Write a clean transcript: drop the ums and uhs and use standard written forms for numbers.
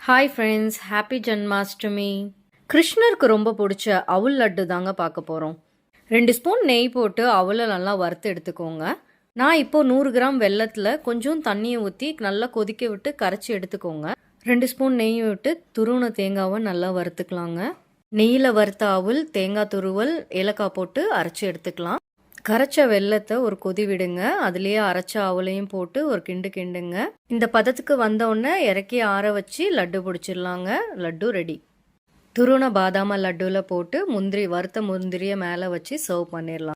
Hi friends, happy Janmashtami. கிருஷ்ணருக்கு ரொம்ப பிடிச்ச அவுல் லட்டு தாங்க பார்க்க போகிறோம். 2 ஸ்பூன் நெய் போட்டு அவலை நல்லா வறுத்து எடுத்துக்கோங்க. நான் இப்போது 100 கிராம் வெல்லத்தில் கொஞ்சம் தண்ணியை ஊற்றி நல்லா கொதிக்க விட்டு கரைச்சி எடுத்துக்கோங்க. 2 ஸ்பூன் நெய் விட்டு துருவன தேங்காவை நல்லா வறுத்துக்கலாங்க. நெய்யில் வறுத்த அவுல், தேங்காய் துருவல், ஏலக்காய் போட்டு அரைச்சி எடுத்துக்கலாம். கரைச்ச வெல்லத்தை ஒரு கொதி விடுங்க. அதுலேயே அரைச்ச அவளையும் போட்டு ஒரு கிண்டு கிண்டுங்க. இந்த பதத்துக்கு வந்தோடனே இறக்கி ஆற வச்சு லட்டு பிடிச்சிடலாங்க. லட்டு ரெடி. துருவன பாதாம லட்டுவில் போட்டு வறுத்த முந்திரியை மேலே வச்சு சர்வ் பண்ணிடலாம்.